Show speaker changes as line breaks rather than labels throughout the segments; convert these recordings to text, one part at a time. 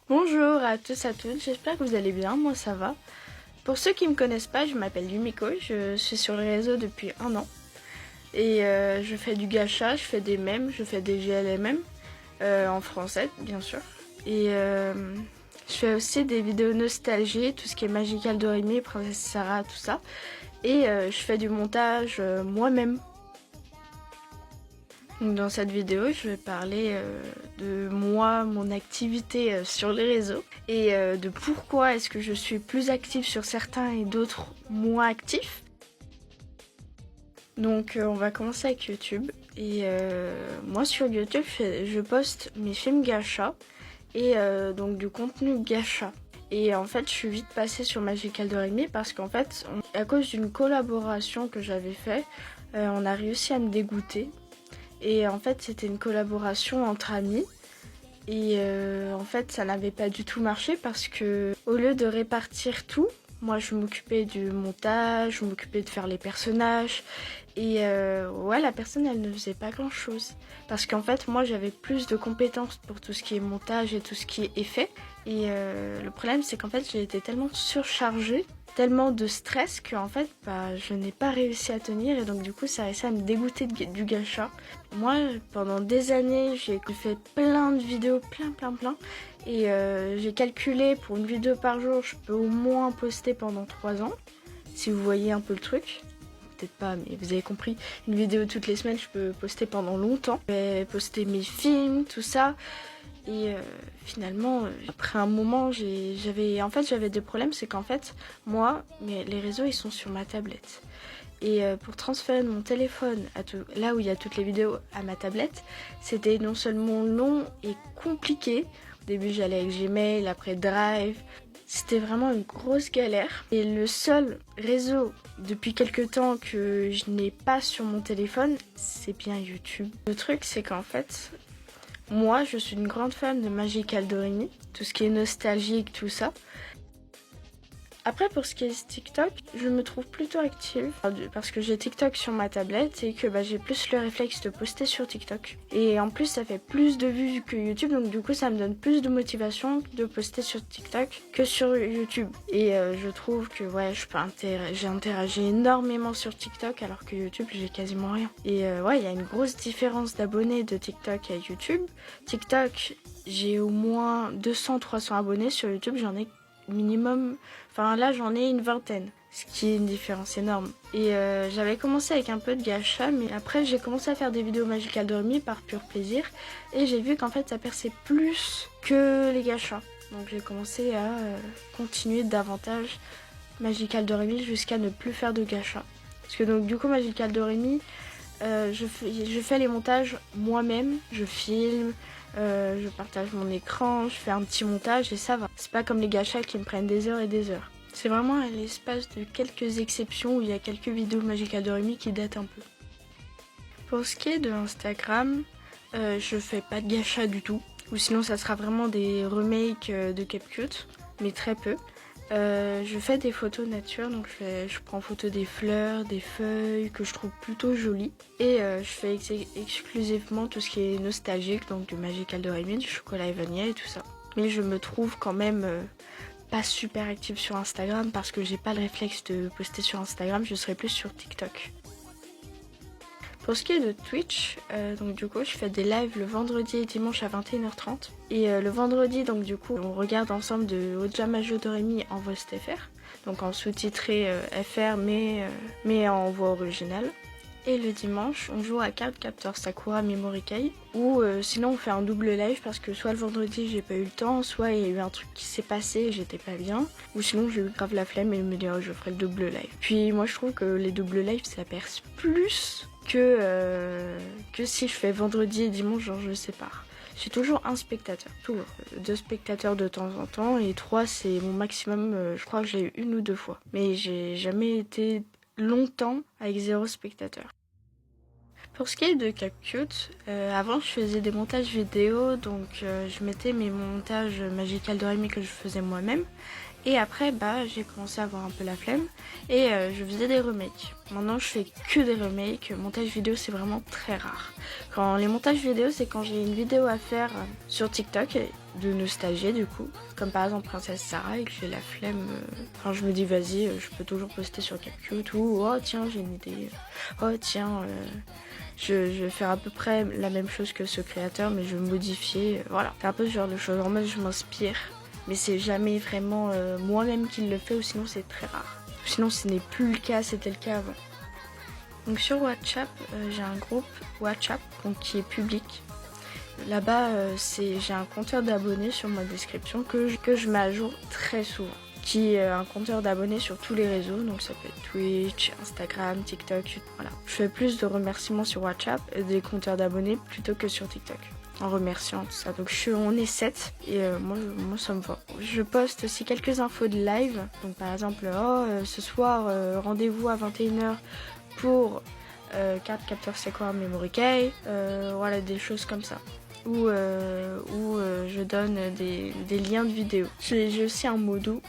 Bonjour à tous, à toutes, j'espère que vous allez bien, moi ça va. Pour ceux qui ne me connaissent pas, je m'appelle Yumiko, je suis sur les réseaux depuis 1 an. Et je fais du gacha, je fais des mèmes, je fais des GLMM, en français bien sûr. Et je fais aussi des vidéos nostalgie, tout ce qui est Magical Doremi, Princesse Sarah, tout ça. Et je fais du montage moi-même. Donc dans cette vidéo, je vais parler de moi, mon activité sur les réseaux et de pourquoi est-ce que je suis plus active sur certains et d'autres moins actifs. Donc on va commencer avec YouTube. Et moi sur YouTube, je poste mes films gacha et donc du contenu gacha. Et en fait, je suis vite passée sur Magical Doremi parce qu'en fait, à cause d'une collaboration que j'avais fait, on a réussi à me dégoûter. Et en fait, c'était une collaboration entre amis. Et en fait, ça n'avait pas du tout marché parce que au lieu de répartir tout, moi je m'occupais du montage, je m'occupais de faire les personnages. Et ouais, la personne, elle ne faisait pas grand-chose. Parce qu'en fait, moi, j'avais plus de compétences pour tout ce qui est montage et tout ce qui est effet. Et le problème, c'est qu'en fait, j'ai été tellement surchargée, tellement de stress qu'en fait, je n'ai pas réussi à tenir. Et donc, du coup, ça a réussi à me dégoûter du gacha. Moi, pendant des années, j'ai fait plein de vidéos, plein. Et j'ai calculé, pour une vidéo par jour, je peux au moins poster pendant 3 ans. Si vous voyez un peu le truc. Peut-être pas, mais vous avez compris, une vidéo toutes les semaines, je peux poster pendant longtemps. Je vais poster mes films, tout ça. Et finalement, après un moment, j'avais des problèmes, c'est qu'en fait, moi, les réseaux, ils sont sur ma tablette. Et pour transférer de mon téléphone là où il y a toutes les vidéos à ma tablette, c'était non seulement long et compliqué. Au début, j'allais avec Gmail, après Drive. C'était vraiment une grosse galère. Et le seul réseau depuis quelques temps que je n'ai pas sur mon téléphone, c'est bien YouTube. Le truc, c'est qu'en fait, moi, je suis une grande fan de Magical Doremi, tout ce qui est nostalgique, tout ça. Après, pour ce qui est TikTok, je me trouve plutôt active parce que j'ai TikTok sur ma tablette et que j'ai plus le réflexe de poster sur TikTok. Et en plus, ça fait plus de vues que YouTube, donc du coup, ça me donne plus de motivation de poster sur TikTok que sur YouTube. Et je trouve que ouais, j'ai interagi énormément sur TikTok alors que YouTube, j'ai quasiment rien. Et ouais, il y a une grosse différence d'abonnés de TikTok à YouTube. TikTok, j'ai au moins 200-300 abonnés. Sur YouTube, j'en ai minimum, là j'en ai une vingtaine, ce qui est une différence énorme. Et j'avais commencé avec un peu de gacha, mais après j'ai commencé à faire des vidéos Magical Doremi par pur plaisir, et j'ai vu qu'en fait ça perçait plus que les gachas. Donc j'ai commencé à continuer davantage Magical Doremi jusqu'à ne plus faire de gacha. Parce que donc du coup Magical Doremi, je fais les montages moi-même, je filme, je partage mon écran, je fais un petit montage et ça va. C'est pas comme les gachas qui me prennent des heures et des heures. C'est vraiment à l'espace de quelques exceptions où il y a quelques vidéos Magical Doremi qui datent un peu. Pour ce qui est de Instagram, je fais pas de gacha du tout. Ou sinon ça sera vraiment des remakes de CapCut, mais très peu. Je fais des photos nature, donc je prends photo des fleurs, des feuilles que je trouve plutôt jolies. Et je fais exclusivement tout ce qui est nostalgique, donc du Magical Doremi, du chocolat et vanille et tout ça. Mais je me trouve quand même pas super active sur Instagram parce que j'ai pas le réflexe de poster sur Instagram, je serai plus sur TikTok. Pour ce qui est de Twitch, donc du coup je fais des lives le vendredi et dimanche à 21h30. Et le vendredi, donc du coup, on regarde ensemble de Oja Majo Doremi en voix FR, donc en sous-titré FR mais en voix originale. Et le dimanche, on joue à Cardcaptor Sakura Memory Key, ou sinon on fait un double live parce que soit le vendredi j'ai pas eu le temps, soit il y a eu un truc qui s'est passé et j'étais pas bien, ou sinon j'ai eu grave la flemme et me dis oh, je ferai le double live. Puis moi je trouve que les double lives ça perce plus que si je fais vendredi et dimanche, genre je sépare. J'ai toujours un spectateur, toujours. 2 spectateurs de temps en temps et 3 c'est mon maximum, je crois que j'ai eu 1 ou 2 fois. Mais j'ai jamais été longtemps avec 0 spectateur. Pour ce qui est de CapCut, avant je faisais des montages vidéo, donc je mettais mes montages Magical Doremi que je faisais moi-même. Et après, j'ai commencé à avoir un peu la flemme et je faisais des remakes. Maintenant, je fais que des remakes. Montage vidéo, c'est vraiment très rare. Quand les montages vidéo, c'est quand j'ai une vidéo à faire sur TikTok de nostalgie du coup. Comme par exemple Princesse Sarah et que j'ai la flemme. Enfin, je me dis, vas-y, je peux toujours poster sur CapCut ou oh tiens, j'ai une idée. Oh tiens, je vais faire à peu près la même chose que ce créateur, mais je vais modifier. Voilà, c'est un peu ce genre de choses. En mode, je m'inspire. Mais c'est jamais vraiment moi-même qui le fais, ou sinon c'est très rare. Sinon ce n'est plus le cas, c'était le cas avant. Donc sur WhatsApp, j'ai un groupe WhatsApp donc, qui est public. Là-bas, j'ai un compteur d'abonnés sur ma description que je mets à jour très souvent. Qui est un compteur d'abonnés sur tous les réseaux, donc ça peut être Twitch, Instagram, TikTok, voilà. Je fais plus de remerciements sur WhatsApp et des compteurs d'abonnés plutôt que sur TikTok. En remerciant tout ça. Donc on est 7 et moi ça me va. Je poste aussi quelques infos de live. Donc par exemple, ce soir, rendez-vous à 21h pour carte capteur c'est quoi memory key. Voilà, des choses comme ça. Où je donne des liens de vidéos. J'ai aussi un modo,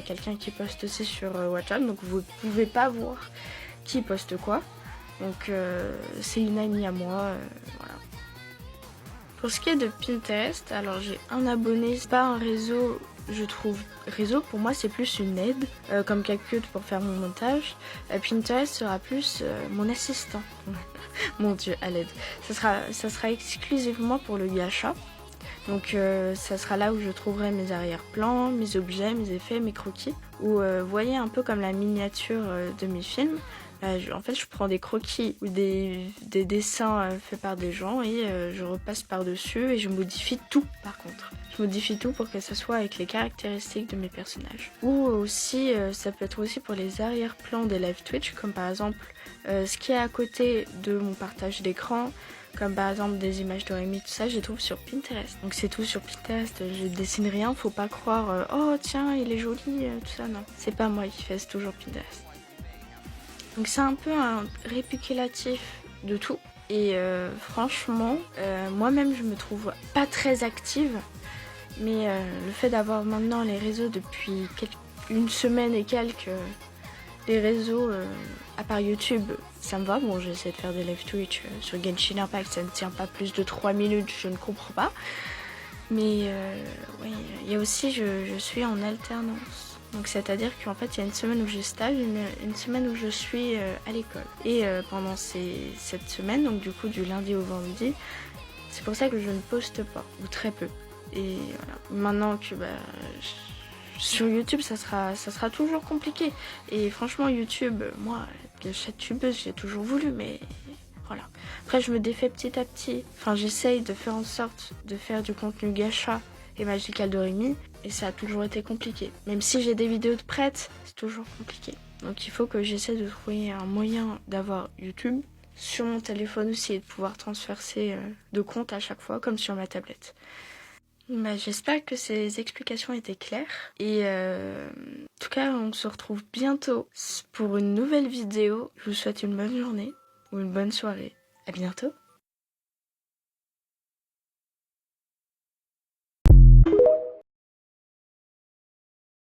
quelqu'un qui poste aussi sur WhatsApp, donc vous pouvez pas voir qui poste quoi. Donc c'est une amie à moi, voilà. Pour ce qui est de Pinterest, alors j'ai un abonné, c'est pas un réseau, je trouve. Réseau pour moi c'est plus une aide, comme CapCut pour faire mon montage. Pinterest sera plus mon assistant. Mon Dieu, à l'aide. Ça sera exclusivement pour le gacha. Donc ça sera là où je trouverai mes arrière-plans, mes objets, mes effets, mes croquis. Ou vous voyez un peu comme la miniature de mes films. En fait, je prends des croquis ou des dessins faits par des gens et je repasse par-dessus et je modifie tout par contre. Je modifie tout pour que ça soit avec les caractéristiques de mes personnages. Ou aussi, ça peut être aussi pour les arrière-plans des live Twitch, comme par exemple ce qui est à côté de mon partage d'écran, comme par exemple des images de Rémi, tout ça, je les trouve sur Pinterest. Donc c'est tout sur Pinterest, je dessine rien, faut pas croire oh tiens, il est joli, tout ça, non. C'est pas moi qui fais, c'est toujours Pinterest. Donc c'est un peu un récapitulatif de tout. Et franchement, moi-même je me trouve pas très active. Mais le fait d'avoir maintenant les réseaux depuis une semaine et quelques, les réseaux à part YouTube, ça me va. Bon, j'essaie de faire des live Twitch sur Genshin Impact, ça ne tient pas plus de 3 minutes, je ne comprends pas. Mais oui, il y a aussi, je suis en alternance. Donc c'est-à-dire qu'en fait, il y a une semaine où j'ai stage, une semaine où je suis à l'école. Et pendant cette semaine, donc du coup du lundi au vendredi, c'est pour ça que je ne poste pas, ou très peu. Et voilà. Maintenant que sur YouTube, ça sera toujours compliqué. Et franchement, YouTube, moi, gâchetubeuse, j'ai toujours voulu, mais voilà. Après, je me défais petit à petit. Enfin, j'essaye de faire en sorte de faire du contenu gacha et Magical Doremi, et ça a toujours été compliqué. Même si j'ai des vidéos de prêtes, c'est toujours compliqué. Donc il faut que j'essaie de trouver un moyen d'avoir YouTube sur mon téléphone aussi et de pouvoir transférer de compte à chaque fois, comme sur ma tablette. J'espère que ces explications étaient claires. Et en tout cas, on se retrouve bientôt pour une nouvelle vidéo. Je vous souhaite une bonne journée ou une bonne soirée. À bientôt.